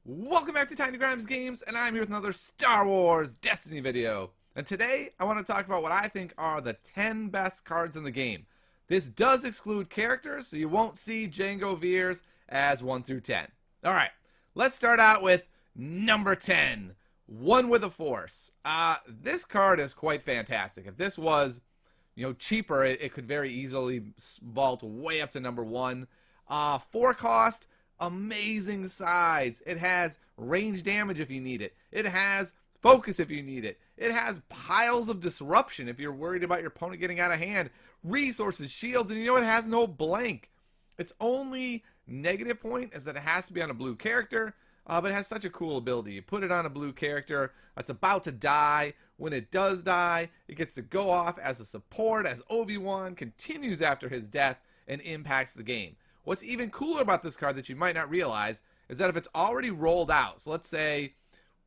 Welcome back to Tiny Grimes Games, and I'm here with another Star Wars Destiny video. And today, I want to talk about what I think are the 10 best cards in the game. This does exclude characters, so you won't see Jango Veers as 1 through 10. Alright, let's start out with number 10, One with the Force. This card is quite fantastic. If this was, cheaper, it could very easily vault way up to number 1. 4 cost, amazing sides. It has range damage if you need it. It has focus if you need it. It has piles of disruption if you're worried about your opponent getting out of hand. Resources, shields, and it has no blank. Its only negative point is that it has to be on a blue character, but it has such a cool ability. You put it on a blue character that's about to die. When it does die, it gets to go off as a support as Obi-Wan continues after his death and impacts the game. What's even cooler about this card that you might not realize is that if it's already rolled out, so let's say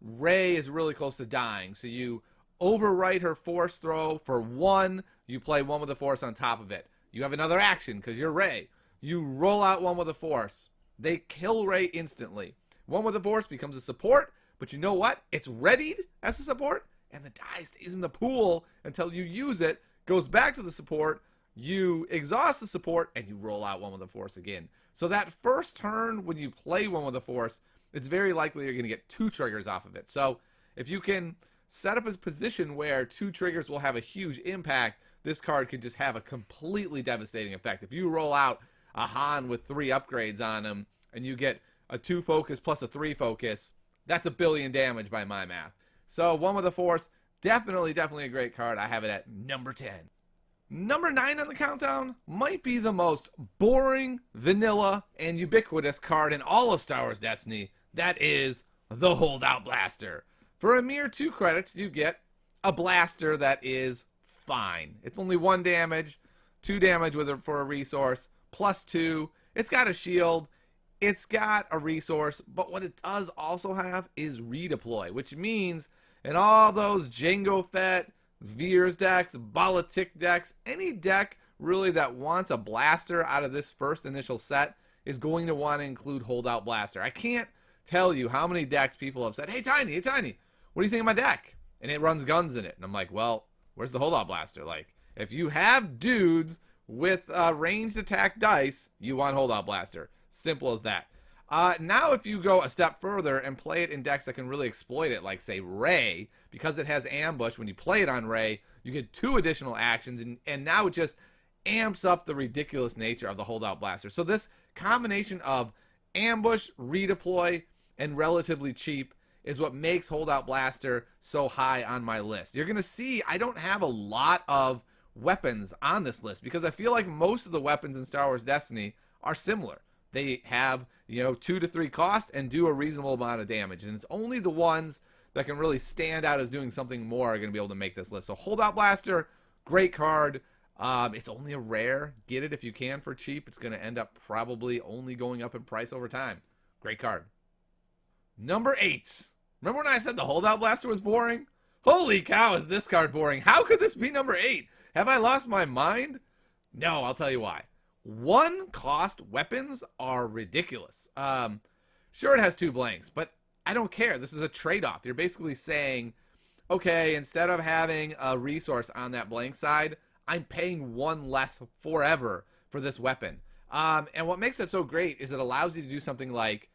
Rey is really close to dying, so you overwrite her force throw for 1, you play 1 with the force on top of it. You have another action because you're Rey. You roll out 1 with the force. They kill Rey instantly. 1 with the force becomes a support, but you know what? It's readied as a support, and the die stays in the pool until you use it, goes back to the support, you exhaust the support, and you roll out 1 with the force again. So that first turn when you play 1 with the force, it's very likely you're going to get 2 triggers off of it. So if you can set up a position where 2 triggers will have a huge impact, this card could just have a completely devastating effect. If you roll out a Han with 3 upgrades on him, and you get a 2 focus plus a 3 focus, that's 1 billion damage by my math. So 1 with the force, definitely a great card. I have it at number 10. Number 9 on the countdown might be the most boring, vanilla, and ubiquitous card in all of Star Wars Destiny. That is the Holdout Blaster. For a mere 2 credits, you get a blaster that is fine. It's only 1 damage, 2 damage for a resource, plus 2. It's got a shield. It's got a resource, but what it does also have is redeploy, which means in all those Jango Fett, Veers decks, Politic decks, any deck really that wants a blaster out of this first initial set is going to want to include Holdout Blaster. I can't tell you how many decks people have said, hey Tiny, what do you think of my deck? And it runs guns in it. And I'm like, well, where's the Holdout Blaster? Like, if you have dudes with ranged attack dice, you want Holdout Blaster. Simple as that. Now if you go a step further and play it in decks that can really exploit it, like say Rey, because it has ambush, when you play it on Rey, you get 2 additional actions, and now it just amps up the ridiculous nature of the Holdout Blaster. So this combination of ambush, redeploy, and relatively cheap is what makes Holdout Blaster so high on my list. You're going to see I don't have a lot of weapons on this list because I feel like most of the weapons in Star Wars Destiny are similar. They have, 2 to 3 cost and do a reasonable amount of damage. And it's only the ones that can really stand out as doing something more are going to be able to make this list. So Holdout Blaster, great card. It's only a rare. Get it if you can for cheap. It's going to end up probably only going up in price over time. Great card. Number 8. Remember when I said the Holdout Blaster was boring? Holy cow, is this card boring. How could this be number 8? Have I lost my mind? No, I'll tell you why. 1 cost weapons are ridiculous. Sure, it has 2 blanks, but I don't care. This is a trade-off. You're basically saying, okay, instead of having a resource on that blank side, I'm paying 1 less forever for this weapon. And what makes it so great is it allows you to do something like,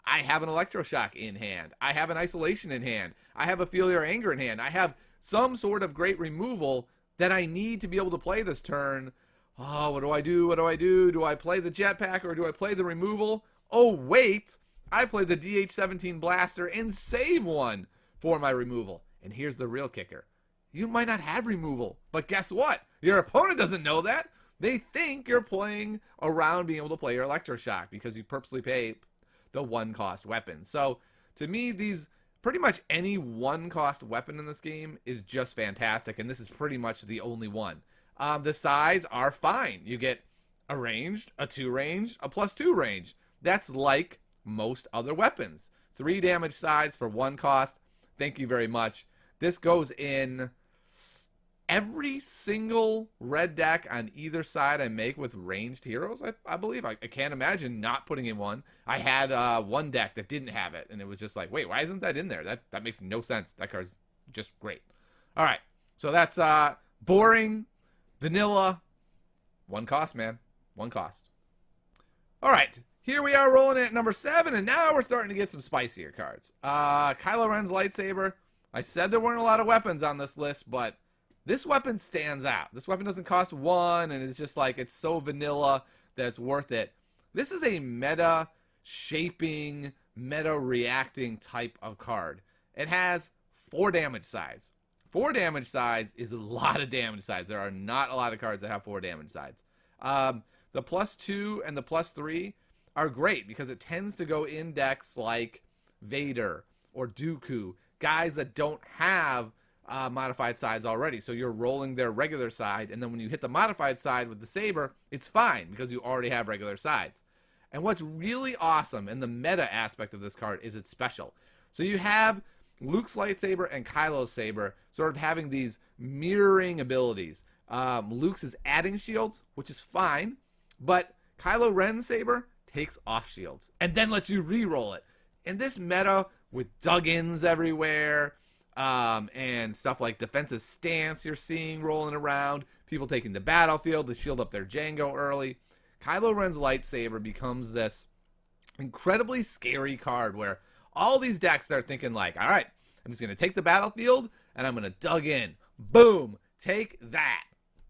I have an Electroshock in hand. I have an Isolation in hand. I have a Feel Your Anger in hand. I have some sort of great removal that I need to be able to play this turn. Oh, what do I do? Do I play the jetpack or do I play the removal? Oh, wait. I play the DH-17 blaster and save 1 for my removal. And here's the real kicker. You might not have removal, but guess what? Your opponent doesn't know that. They think you're playing around being able to play your Electroshock because you purposely pay the 1 cost weapon. So to me, pretty much any 1 cost weapon in this game is just fantastic, and this is pretty much the only one. The sides are fine. You get a ranged, a 2 range, a +2 range. That's like most other weapons. 3 damage sides for 1 cost. Thank you very much. This goes in every single red deck on either side I make with ranged heroes, I believe. I can't imagine not putting in one. I had one deck that didn't have it, and it was just like, wait, why isn't that in there? That makes no sense. That card's just great. All right, so that's boring, vanilla, one cost, man. One cost. All right, here we are rolling at number 7, and now we're starting to get some spicier cards. Kylo Ren's Lightsaber. I said there weren't a lot of weapons on this list, but this weapon stands out. This weapon doesn't cost 1, and it's just like, it's so vanilla that it's worth it. This is a meta-shaping, meta-reacting type of card. It has 4 damage sides. 4 damage sides is a lot of damage sides. There are not a lot of cards that have 4 damage sides. The +2 and the +3 are great because it tends to go in decks like Vader or Dooku, guys that don't have modified sides already. So you're rolling their regular side, and then when you hit the modified side with the saber, it's fine because you already have regular sides. And what's really awesome in the meta aspect of this card is it's special. So you have Luke's lightsaber and Kylo's saber sort of having these mirroring abilities. Luke's is adding shields, which is fine, but Kylo Ren's saber takes off shields and then lets you re-roll it. In this meta with dug-ins everywhere, and stuff like defensive stance you're seeing rolling around, people taking the battlefield to shield up their Jango early, Kylo Ren's lightsaber becomes this incredibly scary card where all these decks, they're thinking like, all right, I'm just going to take the battlefield and I'm going to dug in. Boom. Take that.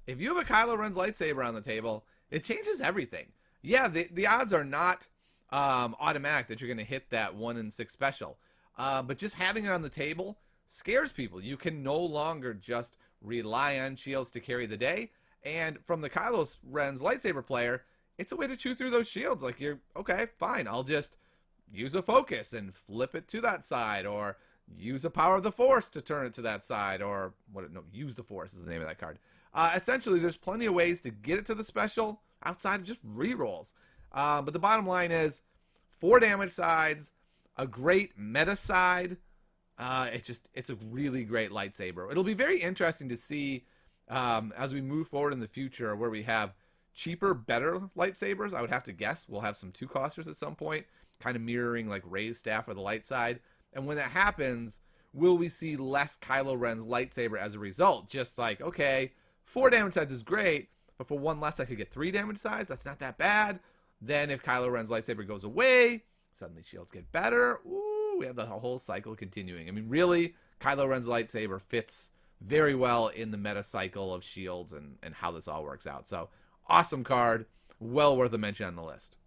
If you have a Kylo Ren's lightsaber on the table, it changes everything. Yeah, the odds are not automatic that you're going to hit that 1 in 6 special. But just having it on the table scares people. You can no longer just rely on shields to carry the day. And from the Kylo Ren's lightsaber player, it's a way to chew through those shields. Like, you're, okay, fine, I'll just use a focus and flip it to that side, or use a power of the Force to turn it to that side, or use the Force is the name of that card. Essentially, there's plenty of ways to get it to the special outside of just rerolls. But the bottom line is 4 damage sides, a great meta side. It's a really great lightsaber. It'll be very interesting to see as we move forward in the future where we have cheaper, better lightsabers. I would have to guess we'll have some 2-costers at some point, kind of mirroring like Rey's staff or the light side. And when that happens, will we see less Kylo Ren's lightsaber as a result? Just like, okay, 4 damage sides is great, but for 1 less I could get 3 damage sides. That's not that bad. Then if Kylo Ren's lightsaber goes away, suddenly shields get better. Ooh, we have the whole cycle continuing. I mean, really, Kylo Ren's lightsaber fits very well in the meta cycle of shields and how this all works out. So, awesome card. Well worth a mention on the list.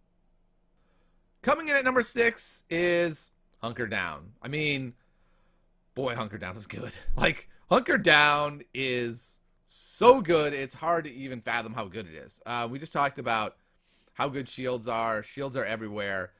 Coming in at number 6 is Hunker Down. I mean, boy, Hunker Down is good. Like, Hunker Down is so good, it's hard to even fathom how good it is. We just talked about how good shields are. Shields are everywhere.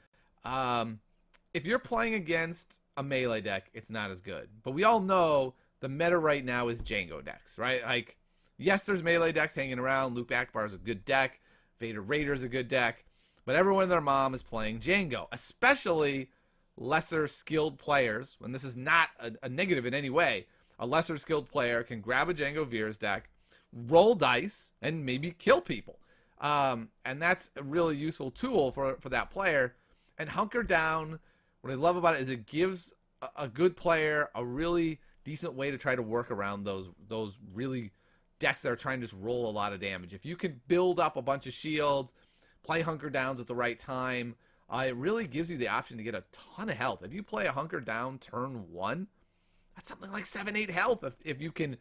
If you're playing against a melee deck, it's not as good. But we all know the meta right now is Jango decks, right? Like, yes, there's melee decks hanging around. Luke Akbar is a good deck. Vader Raider is a good deck. But everyone and their mom is playing Jango, especially lesser skilled players. And this is not a negative in any way. A lesser skilled player can grab a Jango Veers deck, roll dice, and maybe kill people. And that's a really useful tool for that player. And Hunker Down, what I love about it is it gives a good player a really decent way to try to work around those really decks that are trying to just roll a lot of damage. If you can build up a bunch of shields, play Hunker Downs at the right time, it really gives you the option to get a ton of health. If you play a Hunker Down turn 1, that's something like 7-8 health. If you can,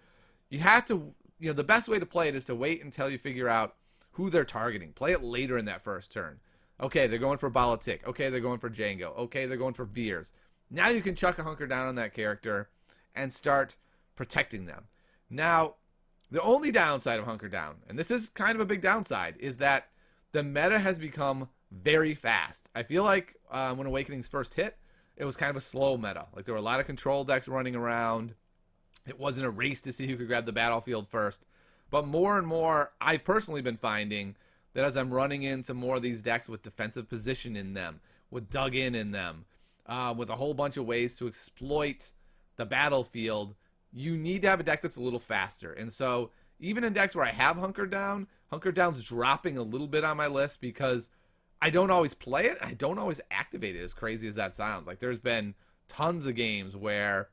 you have to, the best way to play it is to wait until you figure out who they're targeting. Play it later in that first turn. Okay, they're going for Balatik. Okay, they're going for Jango. Okay, they're going for Veers. Now you can chuck a Hunker Down on that character and start protecting them. Now, the only downside of Hunker Down, and this is kind of a big downside, is that the meta has become very fast. I feel like when Awakenings first hit, it was kind of a slow meta. Like, there were a lot of control decks running around. It wasn't a race to see who could grab the battlefield first. But more and more, I've personally been finding that as I'm running into more of these decks with defensive position in them, with dug in them, with a whole bunch of ways to exploit the battlefield, you need to have a deck that's a little faster. And so even in decks where I have Hunker Down's dropping a little bit on my list because I don't always play it. I don't always activate it, as crazy as that sounds. Like, there's been tons of games where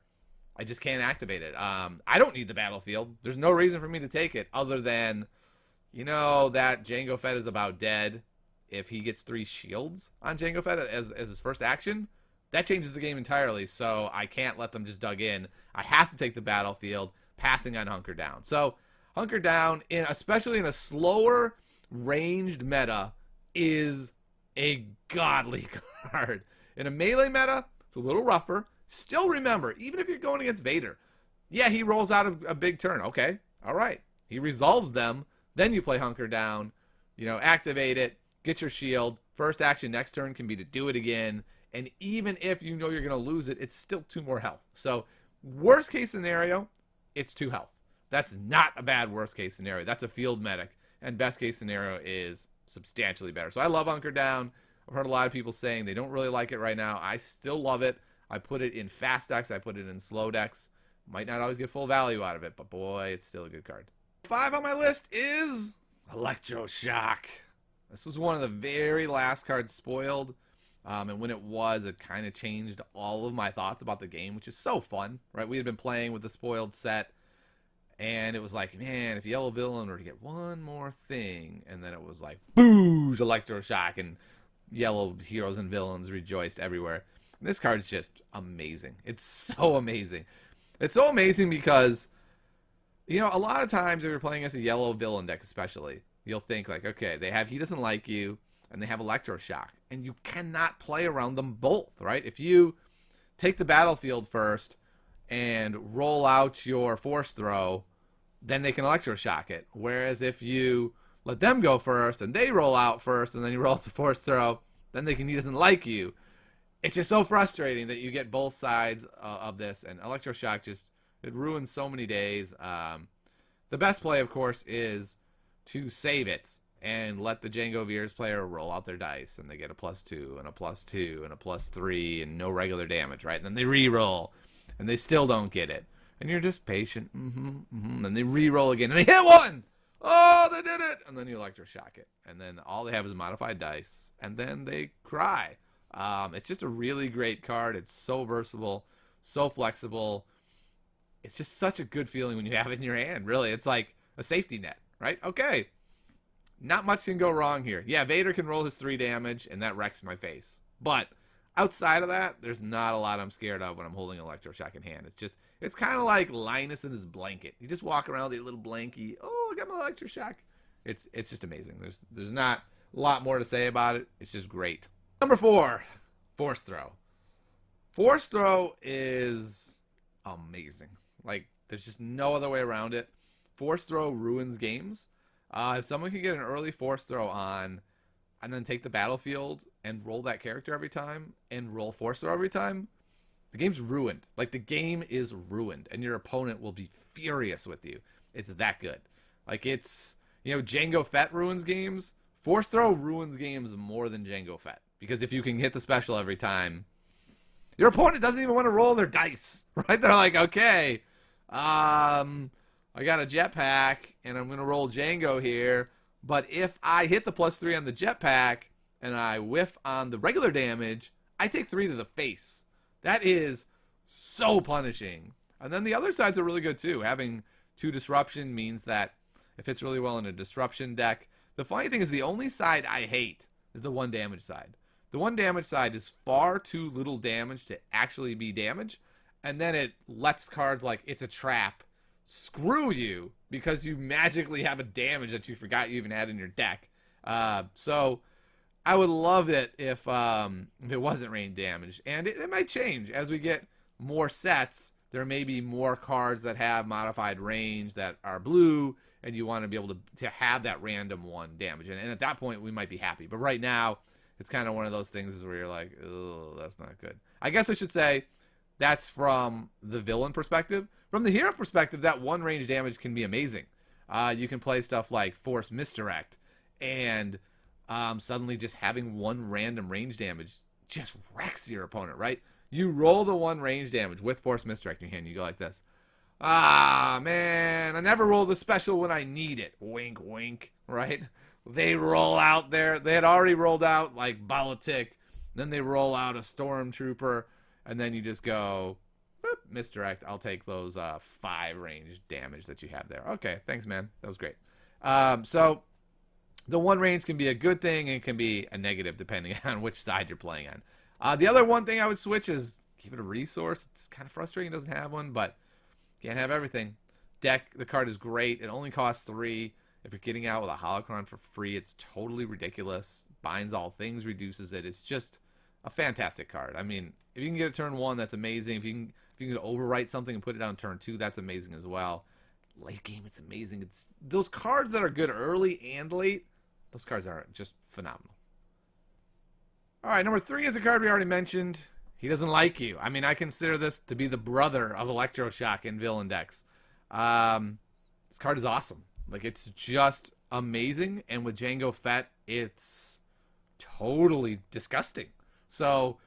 I just can't activate it. I don't need the battlefield. There's no reason for me to take it other than, you know, that Jango Fett is about dead. If he gets 3 shields on Jango Fett as his first action, that changes the game entirely. So I can't let them just dug in. I have to take the battlefield, passing on Hunker Down. So Hunker Down, especially in a slower ranged meta, is a godly card. In a melee meta, it's a little rougher. Still remember, even if you're going against Vader, yeah, he rolls out a big turn. Okay, all right. He resolves them. Then you play Hunker Down, you know, activate it, get your shield. First action next turn can be to do it again. And even if you know you're going to lose it, it's still 2 more health. So worst case scenario, it's 2 health. That's not a bad worst case scenario. That's a field medic. And best case scenario is substantially better. So I love Hunker Down. I've heard a lot of people saying they don't really like it right now. I still love it. I put it in fast decks. I put it in slow decks. Might not always get full value out of it, but boy, it's still a good card. 5 on my list is Electroshock. This was one of the very last cards spoiled. And when it was, it kind of changed all of my thoughts about the game, which is so fun, right? We had been playing with the spoiled set, and it was like, man, if Yellow Villain were to get one more thing, and then it was like, boosh, Electroshock, and yellow heroes and villains rejoiced everywhere. And this card is just amazing. It's so amazing. It's so amazing because, you know, a lot of times if you're playing as a yellow villain deck especially, you'll think like, okay, they have He Doesn't Like You, and they have Electroshock, and you cannot play around them both, right? If you take the battlefield first and roll out your Force Throw, then they can Electroshock it. Whereas if you let them go first and they roll out first and then you roll out the Force Throw, then they can He Doesn't Like You. It's just so frustrating that you get both sides of this, and Electroshock just, it ruins so many days. The best play, of course, is to save it and let the Jango Veers player roll out their dice, and they get a +2 and a +2 and a +3 and no regular damage, right? And then they re-roll, and they still don't get it. And you're just patient. And they re-roll again, and they hit one! Oh, they did it! And then you Electroshock it. And then all they have is modified dice, and then they cry. It's just a really great card. It's so versatile, so flexible. It's just such a good feeling when you have it in your hand, really. It's like a safety net, right? Okay. Not much can go wrong here. Yeah, Vader can roll his 3 damage, and that wrecks my face. But outside of that, there's not a lot I'm scared of when I'm holding Electroshock in hand. It's kind of like Linus and his blanket. You just walk around with your little blankie. Oh, I got my Electroshock. It's just amazing. There's not a lot more to say about it. It's just great. Number 4, Force Throw. Force Throw is amazing. Like, there's just no other way around it. Force Throw ruins games. If someone can get an early Force Throw on and then take the battlefield and roll that character every time and roll Force Throw every time, the game's ruined. Like, the game is ruined, and your opponent will be furious with you. It's that good. Like, it's, you know, Jango Fett ruins games. Force Throw ruins games more than Jango Fett. Because if you can hit the special every time, your opponent doesn't even want to roll their dice, right? They're like, okay, I got a jetpack, and I'm going to roll Jango here, but if I hit the +3 on the jetpack, and I whiff on the regular damage, I take 3 to the face. That is so punishing. And then the other sides are really good, too. Having 2 disruption means that it fits really well in a disruption deck. The funny thing is the only side I hate is the 1 damage side. The 1 damage side is far too little damage to actually be damage, and then it lets cards like It's a Trap screw you because you magically have a damage that you forgot you even had in your deck. So I would love it if it wasn't rain damage, and it might change as we get more sets. There may be more cards that have modified range that are blue, and you want to be able to have that random 1 damage, and at that point we might be happy. But right now, it's kind of one of those things where you're like, oh, that's not good. I guess I should say that's from the villain perspective. From the hero perspective, that 1 range damage can be amazing. You can play stuff like Force Misdirect, and suddenly just having 1 random range damage just wrecks your opponent, right? You roll the 1 range damage with Force Misdirect in your hand. You go like this. Ah, man, I never roll the special when I need it. Wink, wink, right? They roll out there. They had already rolled out, like, Politic. Then they roll out a Stormtrooper. And then you just go, boop, misdirect. I'll take those 5 range damage that you have there. Okay, thanks, man. That was great. So the 1 range can be a good thing and can be a negative depending on which side you're playing on. The other one thing I would switch is give it a resource. It's kind of frustrating it doesn't have one, but can't have everything. Deck, the card is great. It only costs 3. If you're getting out with a Holocron for free, it's totally ridiculous. Binds all things, reduces it. It's just a fantastic card. I mean, if you can get it turn 1, that's amazing. If you can overwrite something and put it down turn 2, that's amazing as well. Late game, it's amazing. It's those cards that are good early and late. Those cards are just phenomenal. All right, number 3 is a card we already mentioned. He doesn't like you. I mean, I consider this to be the brother of Electroshock in villain decks. This card is awesome. Like, it's just amazing. And with Jango Fett, it's totally disgusting. So,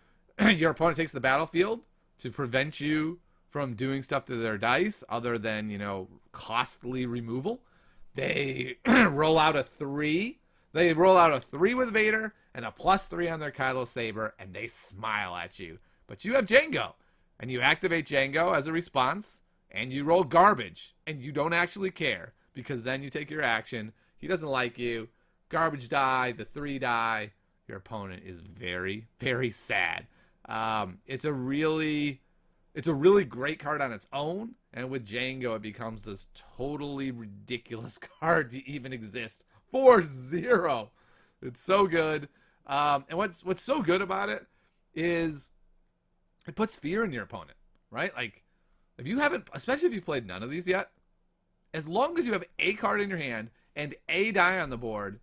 your opponent takes the battlefield to prevent you from doing stuff to their dice other than, you know, costly removal. They roll out a 3. They roll out a 3 with Vader and a +3 on their Kylo Saber, and they smile at you. But you have Jango, and you activate Jango as a response, and you roll garbage, and you don't actually care, because then you take your action. He doesn't like you. Garbage die, the 3 die. Your opponent is very, very sad. It's a really great card on its own, and with Jango, it becomes this totally ridiculous card to even exist. 4-0. It's so good. And what's so good about it is it puts fear in your opponent, right? Like, if you haven't, especially if you've played none of these yet, as long as you have a card in your hand and a die on the board,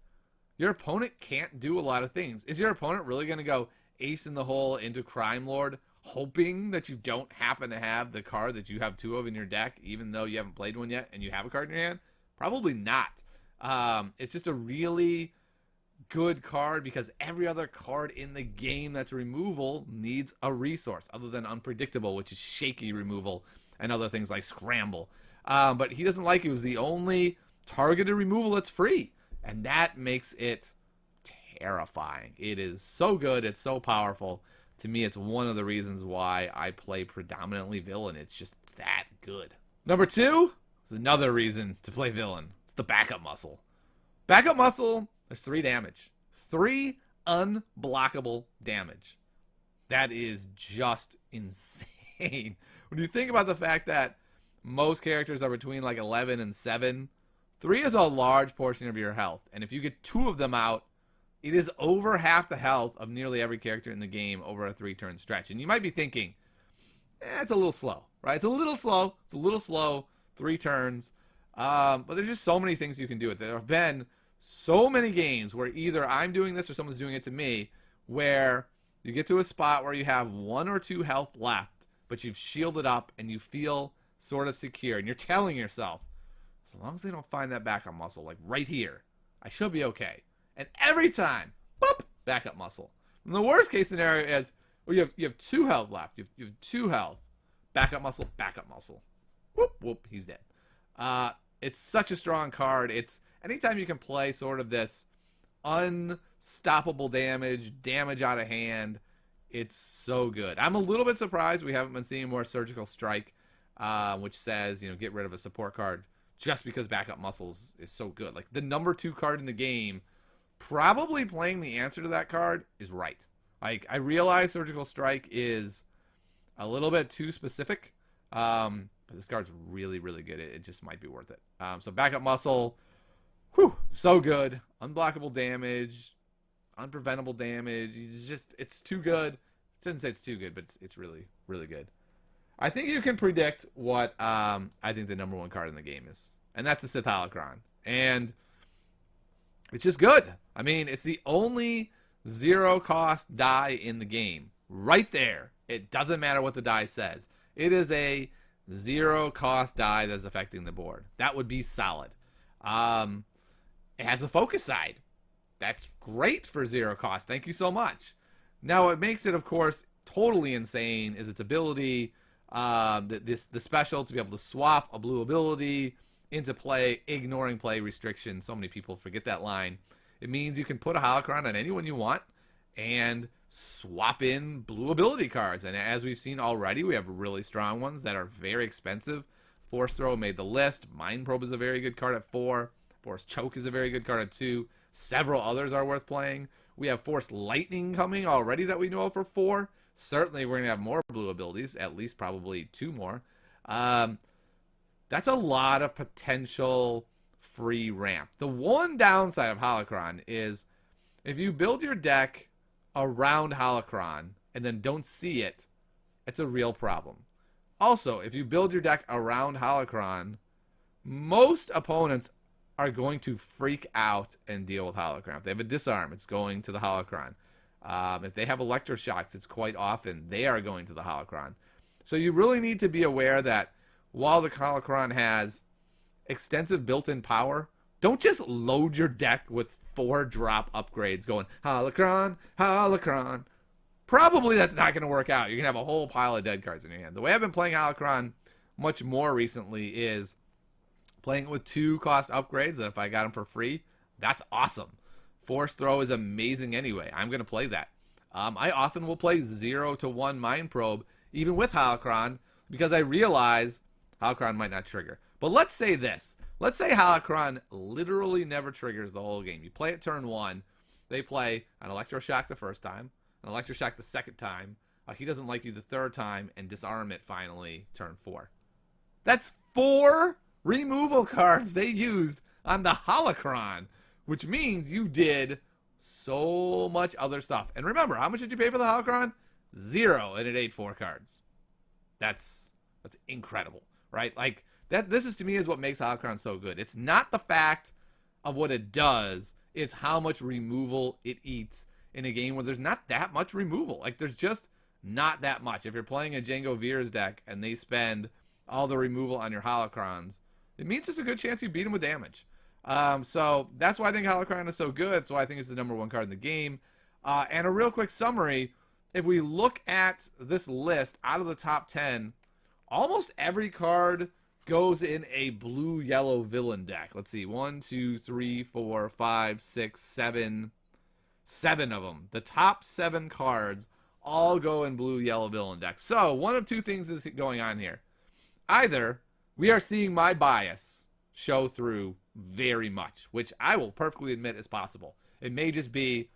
your opponent can't do a lot of things. Is your opponent really going to go ace in the hole into Crime Lord, hoping that you don't happen to have the card that you have 2 of in your deck, even though you haven't played one yet and you have a card in your hand? Probably not. It's just a really good card because every other card in the game that's removal needs a resource other than Unpredictable, which is shaky removal, and other things like Scramble. But he doesn't like it. It was the only targeted removal that's free, and that makes it terrifying. It is so good. It's so powerful. To me, it's one of the reasons why I play predominantly villain. It's just that good. Number 2 is another reason to play villain. It's the backup muscle. Backup muscle is 3 damage. 3 unblockable damage. That is just insane. When you think about the fact that most characters are between like 11 and 7, 3 is a large portion of your health. And if you get 2 of them out, it is over half the health of nearly every character in the game over a 3-turn stretch. And you might be thinking, it's a little slow, right? It's a little slow, 3 turns. But there's just so many things you can do with it. There have been so many games where either I'm doing this or someone's doing it to me, where you get to a spot where you have 1 or 2 health left, but you've shielded up and you feel sort of secure. And you're telling yourself, as long as they don't find that backup muscle, like right here, I should be okay. And every time, boop, backup muscle. And the worst case scenario is, well, you have 2 health left. You have 2 health. Backup muscle. Whoop, whoop, he's dead. It's such a strong card. It's anytime you can play sort of this unstoppable damage out of hand, it's so good. I'm a little bit surprised we haven't been seeing more Surgical Strike, which says, you know, get rid of a support card just because backup muscles is so good. Like, the number 2 card in the game, probably playing the answer to that card is right. Like, I realize Surgical Strike is a little bit too specific, but this card's really, really good. It just might be worth it. So backup muscle, whew, so good. Unblockable damage, unpreventable damage. It's too good. I shouldn't say it's too good, but it's really, really good. I think you can predict what I think the number 1 card in the game is, and that's the Sith Holocron. And it's just good. I mean, it's the only 0-cost die in the game. Right there. It doesn't matter what the die says. It is a 0-cost die that's affecting the board. That would be solid. It has a focus side. That's great for 0 cost. Thank you so much. Now, what makes it, of course, totally insane is its ability the special to be able to swap a blue ability into play, ignoring play restrictions. So many people forget that line. It means you can put a Holocron on anyone you want and swap in blue ability cards. And as we've seen already, we have really strong ones that are very expensive. Force Throw made the list. Mind Probe is a very good card at 4. Force Choke is a very good card at 2. Several others are worth playing. We have Force Lightning coming already that we know of for 4. Certainly we're going to have more blue abilities, at least probably 2 more. That's a lot of potential free ramp. The one downside of Holocron is if you build your deck around Holocron and then don't see it, it's a real problem. Also, if you build your deck around Holocron, most opponents are going to freak out and deal with Holocron. If they have a disarm, it's going to the Holocron. If they have Electroshocks, it's quite often they are going to the Holocron. So you really need to be aware that while the Holocron has extensive built-in power, don't just load your deck with 4-drop upgrades going, Holocron, Holocron. Probably that's not going to work out. You're going to have a whole pile of dead cards in your hand. The way I've been playing Holocron much more recently is playing it with 2 cost upgrades, and if I got them for free, that's awesome. Force Throw is amazing anyway. I'm going to play that. I often will play 0 to 1 Mind Probe, even with Holocron, because I realize Holocron might not trigger. But let's say this. Let's say Holocron literally never triggers the whole game. You play it turn 1. They play an Electroshock the first time, an Electroshock the second time. He doesn't like you the third time, and disarm it finally turn 4. That's 4 removal cards they used on the Holocron, which means you did so much other stuff. And remember, how much did you pay for the Holocron? 0, and it ate 4 cards. That's incredible, right? Like that. This is to me is what makes Holocron so good. It's not the fact of what it does; it's how much removal it eats in a game where there's not that much removal. Like there's just not that much. If you're playing a Jango Veers deck and they spend all the removal on your Holocrons, it means there's a good chance you beat them with damage. So that's why I think Holocron is so good. So I think it's the #1 card in the game. And a real quick summary, if we look at this list, out of the top 10, almost every card goes in a blue-yellow villain deck. Let's see, 1, 2, 3, 4, 5, 6, 7. 7 of them. The top 7 cards all go in blue-yellow villain decks. So one of 2 things is going on here. Either we are seeing my bias show through very much, which I will perfectly admit is possible. It may just be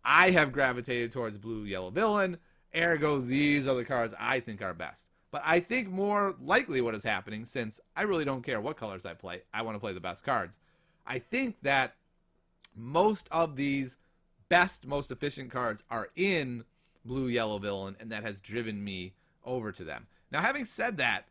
I have gravitated towards blue-yellow villain, ergo these are the cards I think are best. But I think more likely what is happening, since I really don't care what colors I play, I want to play the best cards. I think that most of these best, most efficient cards are in blue-yellow villain, and that has driven me over to them. Now, having said that,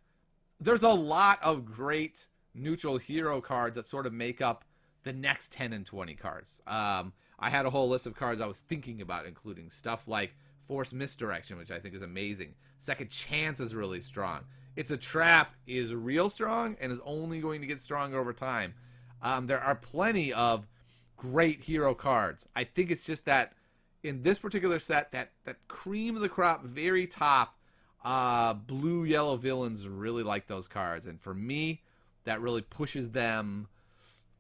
there's a lot of great neutral hero cards that sort of make up the next 10 and 20 cards. I had a whole list of cards I was thinking about including, stuff like Force Misdirection, which I think is amazing. Second Chance is really strong. It's a Trap is real strong and is only going to get stronger over time. There are plenty of great hero cards. I think it's just that in this particular set, that cream of the crop, very top, blue-yellow villains really like those cards. And for me, that really pushes them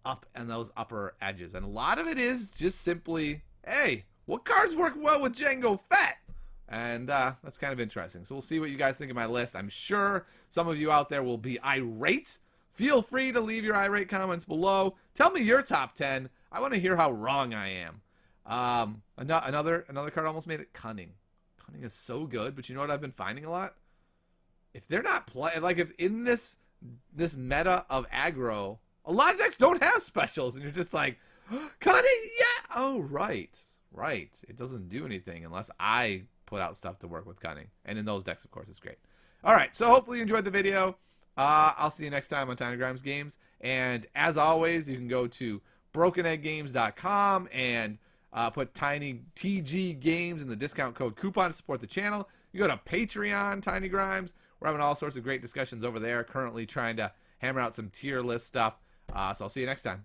up in those upper edges. And a lot of it is just simply, hey, what cards work well with Jango Fett? And that's kind of interesting. So we'll see what you guys think of my list. I'm sure some of you out there will be irate. Feel free to leave your irate comments below. Tell me your top 10. I want to hear how wrong I am. Another card almost made it, Cunning. Cunning is so good, but you know what I've been finding a lot? If they're not playing, like if in this meta of aggro, a lot of decks don't have specials, and you're just like, Cunning, yeah, oh right. It doesn't do anything unless I put out stuff to work with Cunning, and in those decks, of course, it's great. All right, so hopefully you enjoyed the video. I'll see you next time on Tiny Grimes Games, and as always, you can go to brokenegggames.com and put Tiny TG Games in the discount code coupon to support the channel. You go to Patreon, Tiny Grimes. We're having all sorts of great discussions over there. Currently trying to hammer out some tier list stuff. So I'll see you next time.